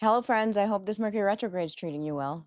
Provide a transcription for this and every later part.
Hello, friends. I hope this Mercury retrograde is treating you well.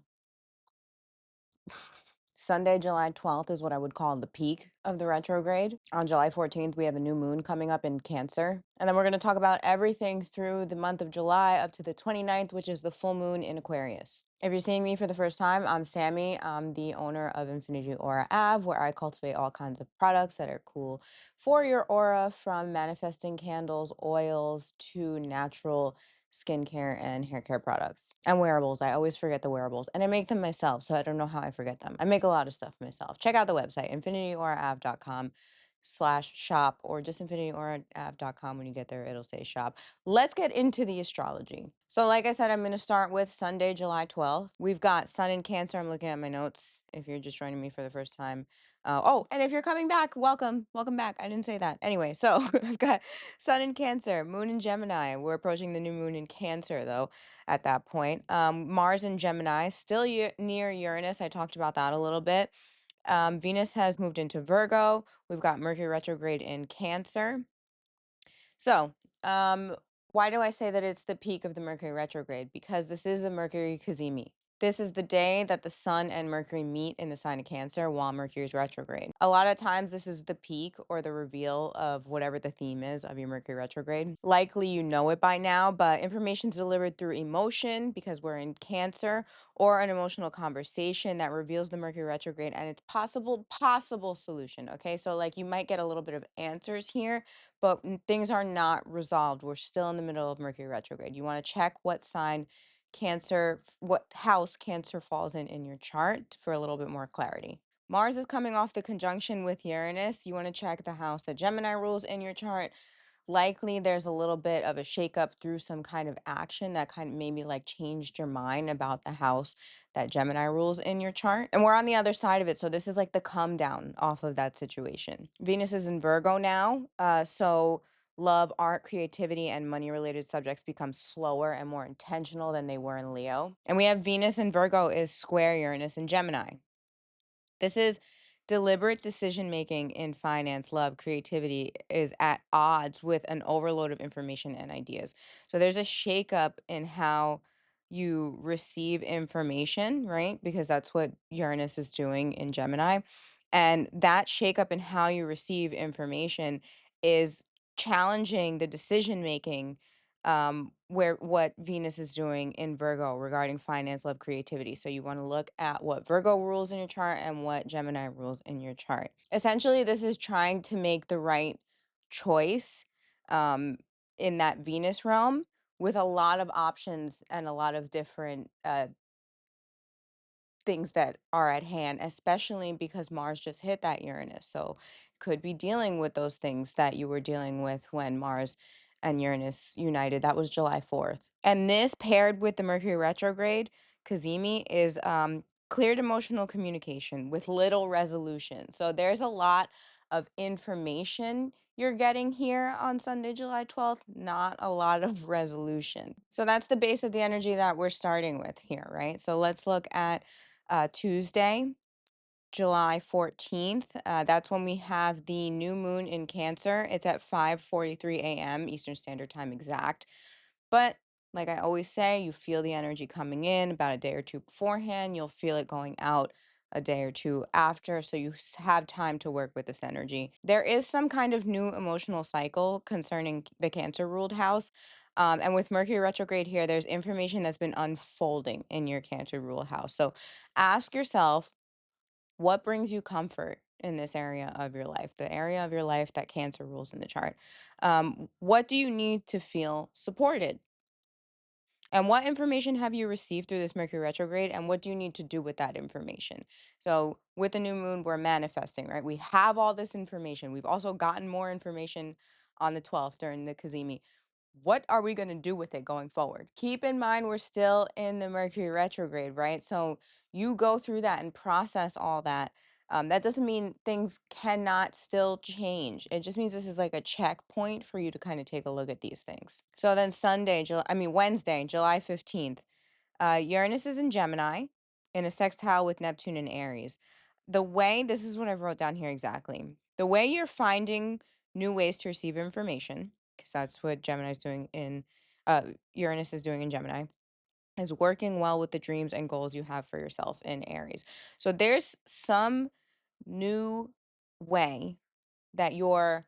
Sunday, July 12th is what I would call the peak of the retrograde. On July 14th, we have a new moon coming up in Cancer. And then we're going to talk about everything through the month of July up to the 29th, which is the full moon in Aquarius. If you're seeing me for the first time, I'm Sammy. I'm the owner of Infinity Aura Ave, where I cultivate all kinds of products that are cool for your aura, from manifesting candles, oils, to natural skincare and hair care products and wearables. I always forget the wearables and I make them myself. So I don't know how I forget them. I make a lot of stuff myself. Check out the website, infinityauraav.com/shop, or just infinityauraav.com. When you get there, it'll say shop. Let's get into the astrology. So like I said, I'm going to start with Sunday, July 12th. We've got Sun in Cancer. I'm looking at my notes if you're just joining me for the first time. Oh, and if you're coming back, welcome. Welcome back. I didn't say that. Anyway, so I've got Sun in Cancer, Moon in Gemini. We're approaching the new moon in Cancer, though, at that point. Mars in Gemini, still near Uranus. I talked about that a little bit. Venus has moved into Virgo. We've got Mercury retrograde in Cancer. So, why do I say that it's the peak of the Mercury retrograde? Because this is the Mercury Cazimi. This is the day that the Sun and Mercury meet in the sign of Cancer while Mercury is retrograde. A lot of times, this is the peak or the reveal of whatever the theme is of your Mercury retrograde. Likely you know it by now, but information is delivered through emotion because we're in Cancer, or an emotional conversation that reveals the Mercury retrograde and its possible solution. Okay, so like you might get a little bit of answers here, but things are not resolved. We're still in the middle of Mercury retrograde. You want to check what sign Cancer, what house Cancer falls in your chart for a little bit more clarity. Mars is coming off the conjunction with Uranus. You want to check the house that Gemini rules in your chart. Likely there's a little bit of a shakeup through some kind of action that kind of maybe like changed your mind about the house that Gemini rules in your chart. And we're on the other side of it. So this is like the come down off of that situation. Venus is in Virgo now. So love, art, creativity, and money related subjects become slower and more intentional than they were in Leo. And we have Venus in Virgo is square Uranus in Gemini. This is deliberate decision making in finance, love, creativity is at odds with an overload of information and ideas. So there's a shakeup in how you receive information, right? Because that's what Uranus is doing in Gemini. And that shakeup in how you receive information is challenging the decision making, where what Venus is doing in Virgo regarding finance, love, creativity. So you want to look at what Virgo rules in your chart and what Gemini rules in your chart. Essentially, this is trying to make the right choice, um, in that Venus realm, with a lot of options and a lot of different things that are at hand, especially because Mars just hit that Uranus. So could be dealing with those things that you were dealing with when Mars and Uranus united. That was July 4th. And this paired with the Mercury retrograde, Kazemi, is cleared emotional communication with little resolution. So there's a lot of information you're getting here on Sunday, July 12th, not a lot of resolution. So that's the base of the energy that we're starting with here, right? So let's look at Tuesday, July 14th. That's when we have the new moon in Cancer. It's at 5:43 a.m. Eastern Standard Time exact. But like I always say, you feel the energy coming in about a day or two beforehand. You'll feel it going out a day or two after. So you have time to work with this energy. There is some kind of new emotional cycle concerning the Cancer ruled house. And with Mercury retrograde here, there's information that's been unfolding in your Cancer ruled house. So ask yourself, what brings you comfort in this area of your life, the area of your life that Cancer rules in the chart? What do you need to feel supported? And what information have you received through this Mercury retrograde? And what do you need to do with that information? So, with the new moon, we're manifesting, right? We have all this information. We've also gotten more information on the 12th during the Kazemi. What are we going to do with it going forward? Keep in mind, we're still in the Mercury retrograde, right? So, you go through that and process all that. That doesn't mean things cannot still change. It just means this is like a checkpoint for you to kind of take a look at these things. So then Wednesday, July 15th, Uranus is in Gemini in a sextile with Neptune in Aries. This is what I wrote down here exactly. The way you're finding new ways to receive information, because that's what Uranus is doing in Gemini, is working well with the dreams and goals you have for yourself in Aries. So there's some new way that you're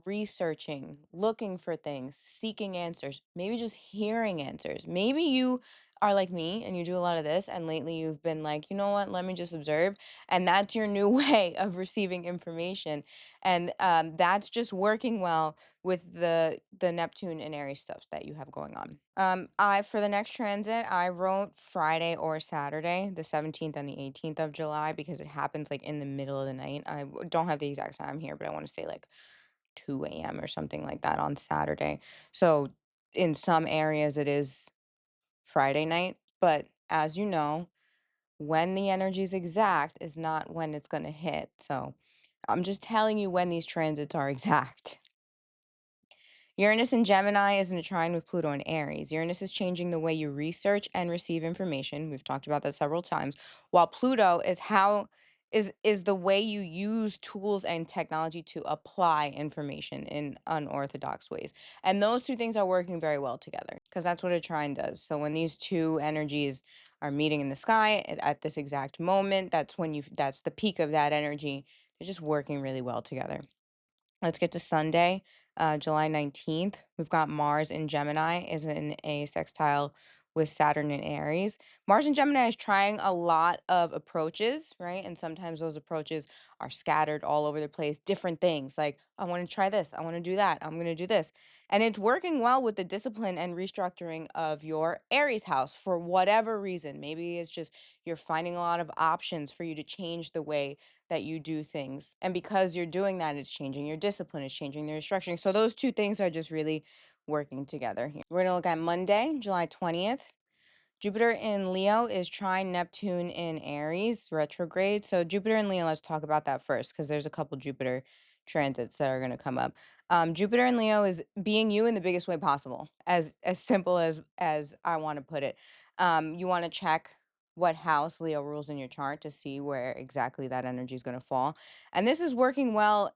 researching, looking for things, seeking answers, maybe just hearing answers. Maybe you are like me and you do a lot of this, and lately you've been like, you know what, let me just observe. And that's your new way of receiving information. And that's just working well with the Neptune and Aries stuff that you have going on. I for the next transit, I wrote Friday or Saturday, the 17th and the 18th of July, because it happens like in the middle of the night. Don't have the exact time here, but I want to say like 2 a.m. or something like that on Saturday. So in some areas it is Friday night, but as you know, when the energy is exact is not when it's going to hit. So I'm just telling you when these transits are exact. Uranus in Gemini is in a trine with Pluto in Aries. Uranus is changing the way you research and receive information. We've talked about that several times. While Pluto is how is the way you use tools and technology to apply information in unorthodox ways. And those two things are working very well together because that's what a trine does. So when these two energies are meeting in the sky at this exact moment, that's the peak of that energy. They're just working really well together. Let's get to Sunday, July 19th. We've got Mars in Gemini is in a sextile with Saturn in Aries. Mars in Gemini is trying a lot of approaches, right? And sometimes those approaches are scattered all over the place, different things like, I want to try this, I want to do that, I'm going to do this. And it's working well with the discipline and restructuring of your Aries house for whatever reason. Maybe it's just you're finding a lot of options for you to change the way that you do things. And because you're doing that, it's changing your discipline, it's changing the restructuring. So those two things are just really working together here. We're going to look at Monday, July 20th. Jupiter in Leo is trine Neptune in Aries, retrograde. So Jupiter in Leo, let's talk about that first because there's a couple Jupiter transits that are going to come up. Jupiter in Leo is being you in the biggest way possible, as simple as I want to put it. You want to check what house Leo rules in your chart to see where exactly that energy is going to fall. And this is working well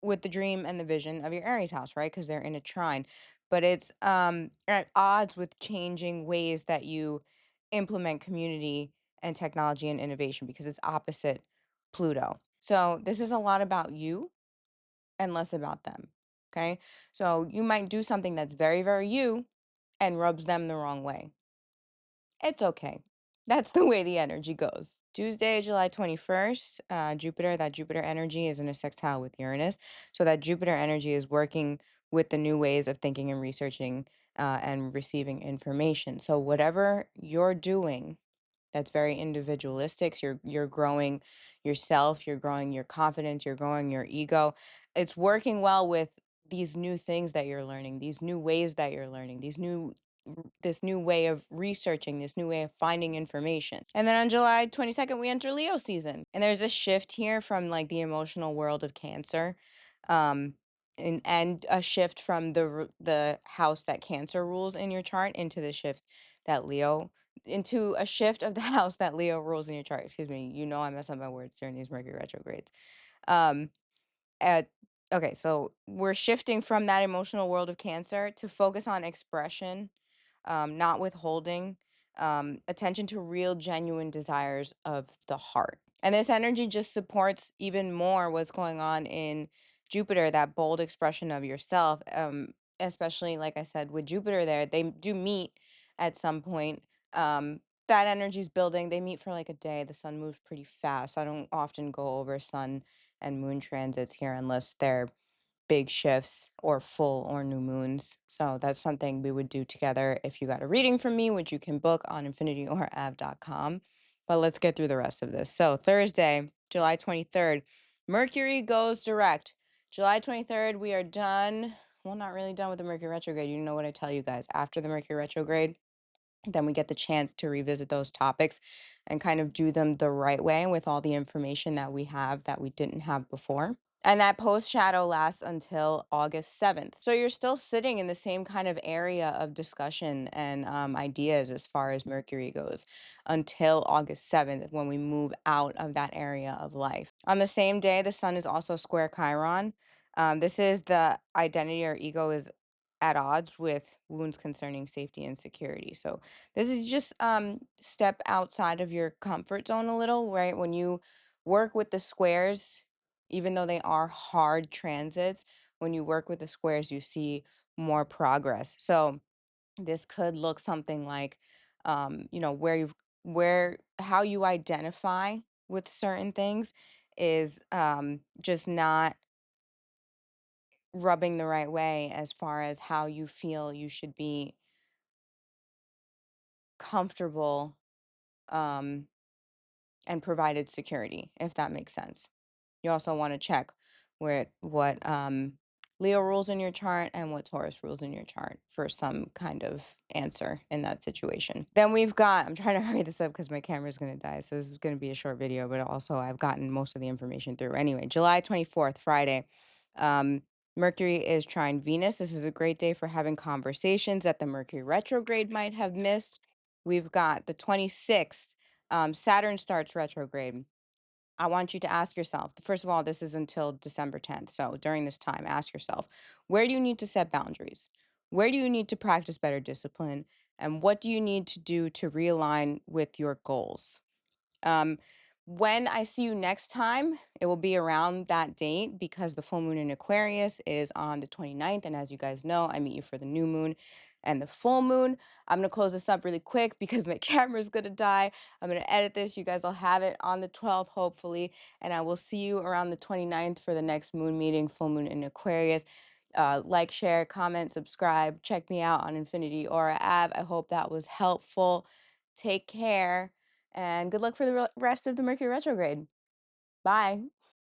with the dream and the vision of your Aries house, right? Because they're in a trine. But it's at odds with changing ways that you implement community and technology and innovation because it's opposite Pluto. So this is a lot about you and less about them. Okay. So you might do something that's very, very you and rubs them the wrong way. It's okay. That's the way the energy goes. Tuesday, July 21st, that Jupiter energy is in a sextile with Uranus. So that Jupiter energy is working with the new ways of thinking and researching and receiving information. So whatever you're doing that's very individualistic. You're growing yourself, you're growing your confidence, you're growing your ego. It's working well with these new things that you're learning, these new ways that you're learning, this new way of researching, this new way of finding information. And then on July 22nd, we enter Leo season. And there's a shift here from like the emotional world of Cancer. Um, and a shift from the house that Cancer rules in your chart into the shift that Leo into a shift of the house that Leo rules in your chart. Excuse me. You know I mess up my words during these Mercury retrogrades. Um, at okay, so we're shifting from that emotional world of Cancer to focus on expression, not withholding, attention to real, genuine desires of the heart. And this energy just supports even more what's going on in Jupiter, that bold expression of yourself. Especially, like I said, with Jupiter there, they do meet at some point. That energy's building. They meet for like a day. The sun moves pretty fast. I don't often go over sun and moon transits here unless they're big shifts or full or new moons. So that's something we would do together if you got a reading from me, which you can book on infinityorav.com. But let's get through the rest of this. So Thursday, July 23rd, Mercury goes direct. July 23rd, we are done. Well, not really done with the Mercury retrograde. You know what I tell you guys. After the Mercury retrograde, then we get the chance to revisit those topics and kind of do them the right way with all the information that we have that we didn't have before. And that post shadow lasts until August 7th. So you're still sitting in the same kind of area of discussion and ideas as far as Mercury goes until August 7th when we move out of that area of life. On the same day, the sun is also square Chiron. This is the identity or ego is at odds with wounds concerning safety and security. So this is just step outside of your comfort zone a little, right? When you work with the squares, even though they are hard transits, when you work with the squares, you see more progress. So this could look something like, where how you identify with certain things is just not rubbing the right way as far as how you feel you should be comfortable um, and provided security, if that makes sense. You also want to check where what Leo rules in your chart and what Taurus rules in your chart for some kind of answer in that situation. Then we've got, I'm trying to hurry this up because my camera's going to die. So this is going to be a short video, but also I've gotten most of the information through. Anyway, July 24th, Friday. Um, Mercury is trine Venus. This is a great day for having conversations that the Mercury retrograde might have missed. We've got the 26th, Saturn starts retrograde. I want you to ask yourself, first of all, this is until December 10th. So during this time, ask yourself, where do you need to set boundaries? Where do you need to practice better discipline? And what do you need to do to realign with your goals? Um, when I see you next time, it will be around that date because the full moon in Aquarius is on the 29th. And as you guys know, I meet you for the new moon and the full moon. I'm going to close this up really quick because my camera's going to die. I'm going to edit this. You guys will have it on the 12th, hopefully. And I will see you around the 29th for the next moon meeting, full moon in Aquarius. Like, share, comment, subscribe. Check me out on Infinity Aura app. I hope that was helpful. Take care and good luck for the rest of the Mercury retrograde. Bye.